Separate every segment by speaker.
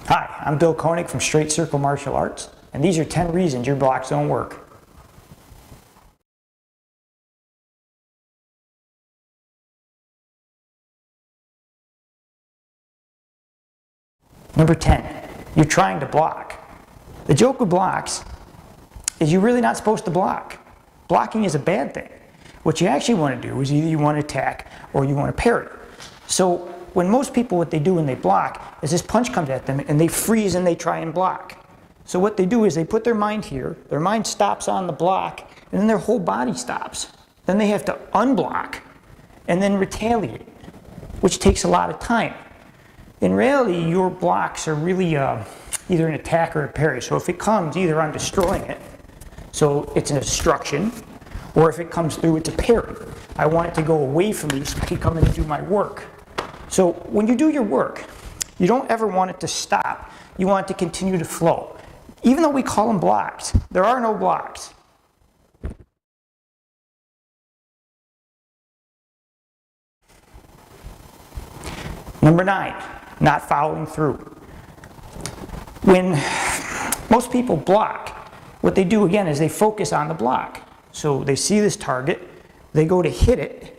Speaker 1: Hi, I'm Bill Koenig from Straight Circle Martial Arts, and these are 10 reasons your blocks don't work. Number 10, you're trying to block. The joke with blocks is you're really not supposed to block. Blocking is a bad thing. What you actually want to do is either you want to attack or you want to parry. So when most people, what they do when they block is this punch comes at them and they freeze and they try and block. So what they do is they put their mind here, their mind stops on the block, and then their whole body stops. Then they have to unblock and then retaliate, which takes a lot of time. In reality, your blocks are really either an attack or a parry. So if it comes, either I'm destroying it, so it's an destruction, or if it comes through, it's a parry. I want it to go away from me so I can come in and do my work. So when you do your work, you don't ever want it to stop. You want it to continue to flow. Even though we call them blocks, there are no blocks. Number 9, not following through. When most people block, what they do again is they focus on the block. So they see this target, they go to hit it,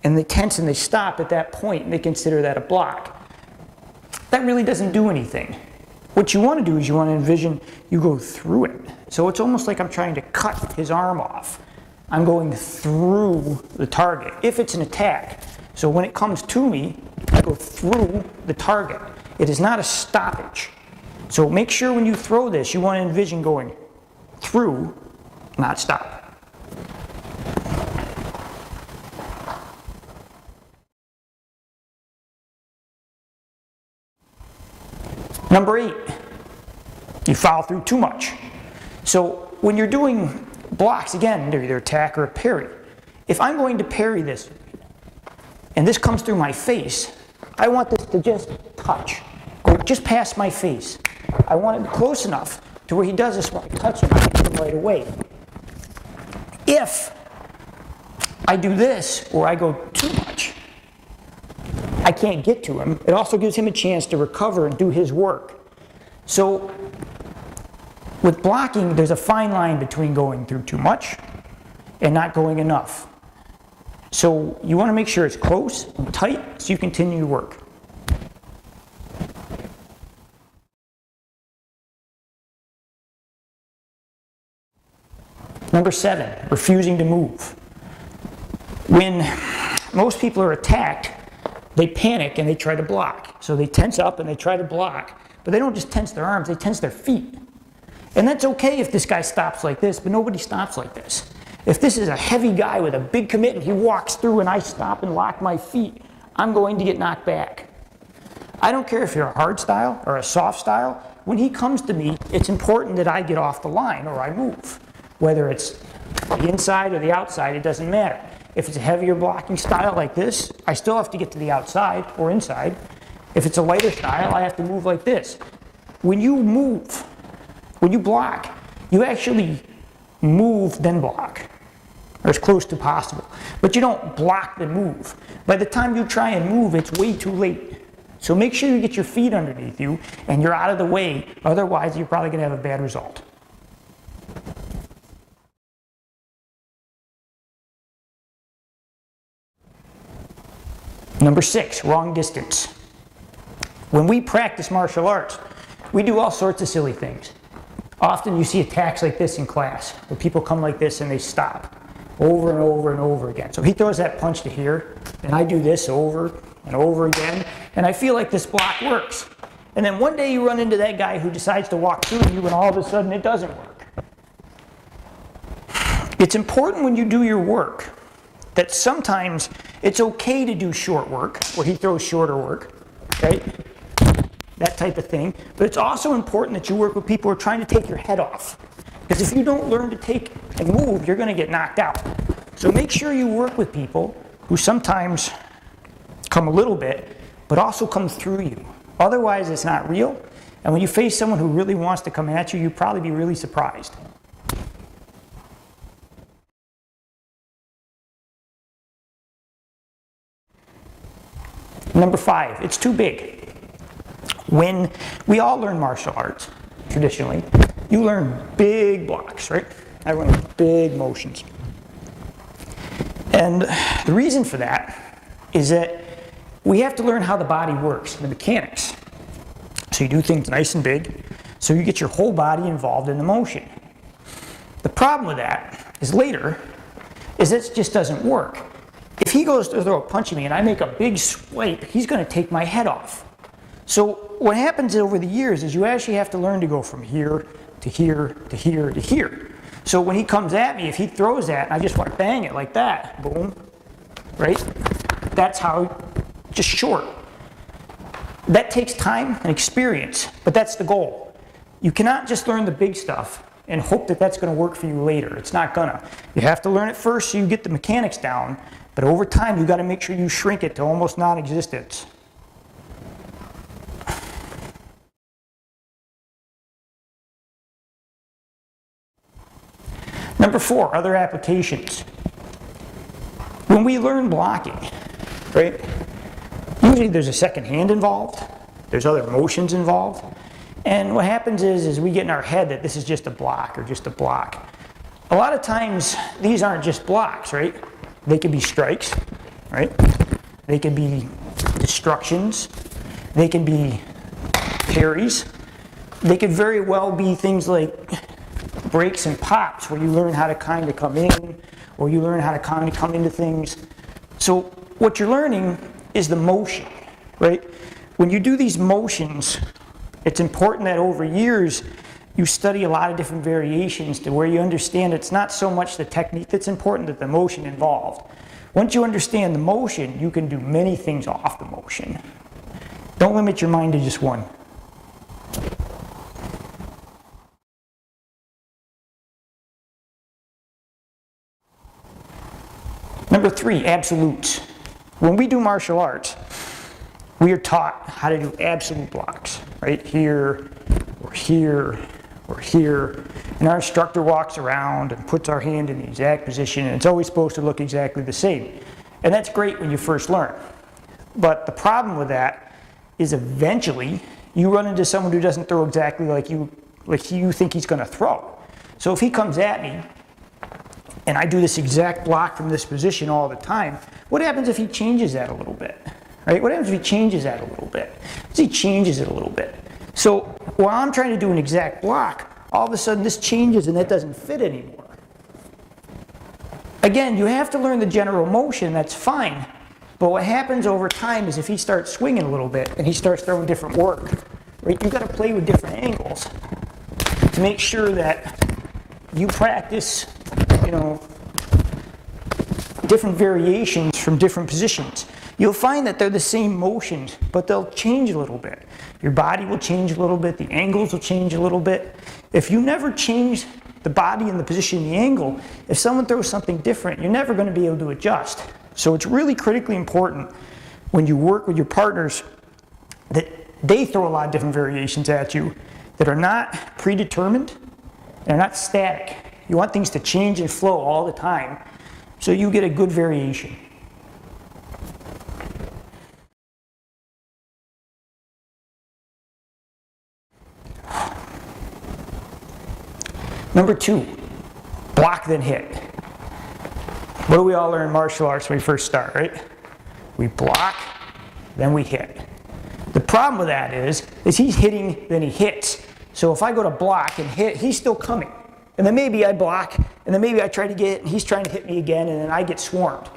Speaker 1: and they tense and they stop at that point and they consider that a block. That really doesn't do anything. What you want to do is you want to envision you go through it. So it's almost like I'm trying to cut his arm off. I'm going through the target, if it's an attack. So when it comes to me, I go through the target. It is not a stoppage. So make sure when you throw this, you want to envision going through, not stop. Number 8, you follow through too much. So when you're doing blocks, again, they're either attack or a parry. If I'm going to parry this, and this comes through my face, I want this to just touch, go just past my face. I want it close enough to where he does this when I touch him, I hit him right away. If I do this, or I go too much, I can't get to him. It also gives him a chance to recover and do his work. So with blocking, there's a fine line between going through too much and not going enough. So you want to make sure it's close and tight so you continue your work. Number 7, refusing to move. When most people are attacked, they panic and they try to block. So they tense up and they try to block. But they don't just tense their arms, they tense their feet. And that's okay if this guy stops like this, but nobody stops like this. If this is a heavy guy with a big commit and he walks through and I stop and lock my feet, I'm going to get knocked back. I don't care if you're a hard style or a soft style. When he comes to me, it's important that I get off the line or I move. Whether it's the inside or the outside, it doesn't matter. If it's a heavier blocking style like this, I still have to get to the outside or inside. If it's a lighter style, I have to move like this. When you move, when you block, you actually move then block, or as close to possible. But you don't block then move. By the time you try and move, it's way too late. So make sure you get your feet underneath you and you're out of the way, otherwise you're probably going to have a bad result. Number 6, wrong distance. When we practice martial arts, we do all sorts of silly things. Often you see attacks like this in class, where people come like this and they stop over and over and over again. So he throws that punch to here, and I do this over and over again, and I feel like this block works. And then one day you run into that guy who decides to walk through you, and all of a sudden it doesn't work. It's important when you do your work that sometimes it's okay to do short work, where he throws shorter work, okay? That type of thing. But it's also important that you work with people who are trying to take your head off. Because if you don't learn to take and move, you're going to get knocked out. So make sure you work with people who sometimes come a little bit, but also come through you. Otherwise, it's not real. And when you face someone who really wants to come at you, you'll probably be really surprised. Number 5, it's too big. When we all learn martial arts, traditionally, you learn big blocks, right? Everyone learns big motions. And the reason for that is that we have to learn how the body works, the mechanics. So you do things nice and big, so you get your whole body involved in the motion. The problem with that is later, is it just doesn't work. If he goes to throw a punch at me and I make a big swipe, he's going to take my head off. So what happens over the years is you actually have to learn to go from here to here to here to here. So when he comes at me, if he throws that, I just want to bang it like that. Boom. Right? That's how, just short. That takes time and experience, but that's the goal. You cannot just learn the big stuff and hope that that's going to work for you later. It's not gonna. You have to learn it first so you get the mechanics down, but over time you got to make sure you shrink it to almost non-existence. Number 4, other applications. When we learn blocking, right, usually there's a second hand involved, there's other motions involved, and what happens is we get in our head that this is just a block or just a block. A lot of times these aren't just blocks, right? They could be strikes, right? They could be destructions, they can be parries, they could very well be things like breaks and pops where you learn how to kind of come in or you learn how to kind of come into things. So what you're learning is the motion, right? When you do these motions, it's important that over years you study a lot of different variations to where you understand it's not so much the technique that's important, but the motion involved. Once you understand the motion, you can do many things off the motion. Don't limit your mind to just one. Number 3, absolutes. When we do martial arts, we are taught how to do absolute blocks, right? Here, or here, or here. And our instructor walks around and puts our hand in the exact position, and it's always supposed to look exactly the same. And that's great when you first learn. But the problem with that is eventually you run into someone who doesn't throw exactly like you think he's going to throw. So if he comes at me, and I do this exact block from this position all the time, what happens if he changes that a little bit? Right? What happens if he changes that a little bit? He changes it a little bit. So while I'm trying to do an exact block, all of a sudden this changes and that doesn't fit anymore. Again, you have to learn the general motion, that's fine. But what happens over time is if he starts swinging a little bit and he starts throwing different work, right? You've got to play with different angles to make sure that you practice, different variations from different positions. You'll find that they're the same motions, but they'll change a little bit. Your body will change a little bit, the angles will change a little bit. If you never change the body and the position and the angle, if someone throws something different, you're never going to be able to adjust. So it's really critically important when you work with your partners that they throw a lot of different variations at you that are not predetermined, they're not static. You want things to change and flow all the time so you get a good variation. Number 2, block then hit. What do we all learn in martial arts when we first start, right? We block, then we hit. The problem with that is he's hitting, then he hits. So if I go to block and hit, he's still coming. And then maybe I block, and then maybe I try to get it, and he's trying to hit me again, and then I get swarmed.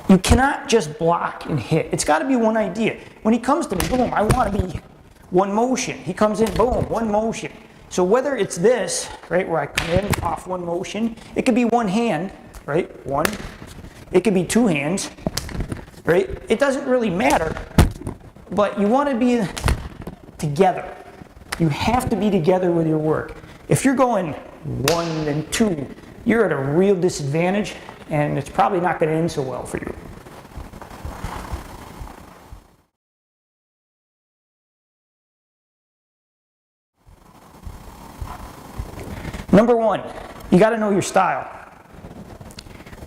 Speaker 1: You cannot just block and hit. It's got to be one idea. When he comes to me, boom, I want to be one motion. He comes in, boom, one motion. So whether it's this, right, where I come in off one motion, it could be one hand, right, one. It could be two hands, right? It doesn't really matter, but you want to be together. You have to be together with your work. If you're going one and two, you're at a real disadvantage, and it's probably not going to end so well for you. Number 1, you got to know your style.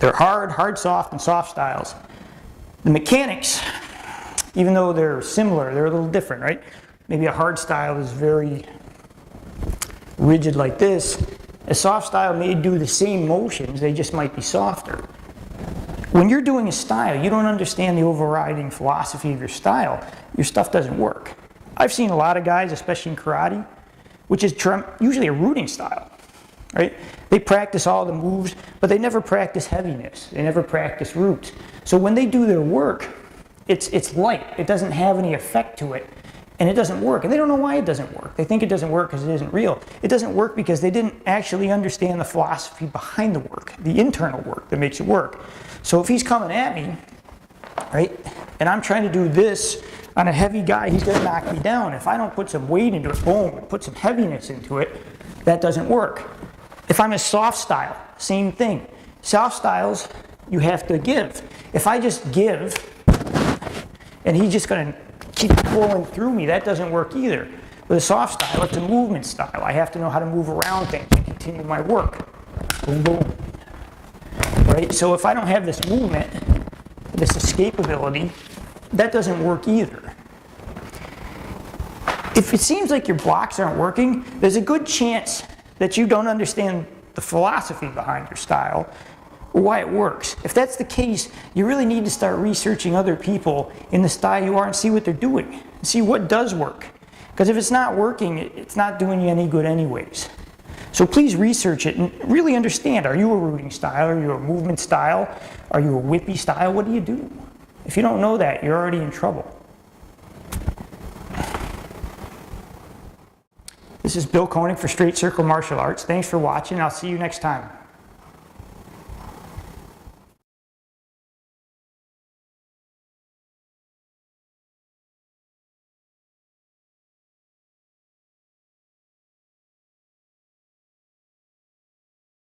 Speaker 1: There are hard, soft, and soft styles. The mechanics even though they're similar, they're a little different, right? Maybe a hard style is very rigid like this. A soft style may do the same motions, they just might be softer. When you're doing a style, you don't understand the overriding philosophy of your style, your stuff doesn't work. I've seen a lot of guys, especially in karate, which is usually a rooting style, right? They practice all the moves, but they never practice heaviness. They never practice roots. So when they do their work, it's light. It doesn't have any effect to it, and it doesn't work. And they don't know why it doesn't work. They think it doesn't work because it isn't real. It doesn't work because they didn't actually understand the philosophy behind the work, the internal work that makes it work. So if he's coming at me, right, and I'm trying to do this on a heavy guy, he's gonna knock me down. If I don't put some weight into it, boom, put some heaviness into it, that doesn't work. If I'm a soft style, same thing. Soft styles, you have to give. If I just give, and he's just gonna keep pulling through me, that doesn't work either. With a soft style, it's a movement style. I have to know how to move around things and continue my work. Boom, boom. Right? So if I don't have this movement, this escapability, that doesn't work either. If it seems like your blocks aren't working, there's a good chance that you don't understand the philosophy behind your style or why it works. If that's the case, you really need to start researching other people in the style you are and see what they're doing, and see what does work. Because if it's not working, it's not doing you any good anyways. So please research it and really understand, are you a rooting style? Are you a movement style? Are you a whippy style? What do you do? If you don't know that, you're already in trouble. This is Bill Koenig for Straight Circle Martial Arts. Thanks for watching. I'll see you next time.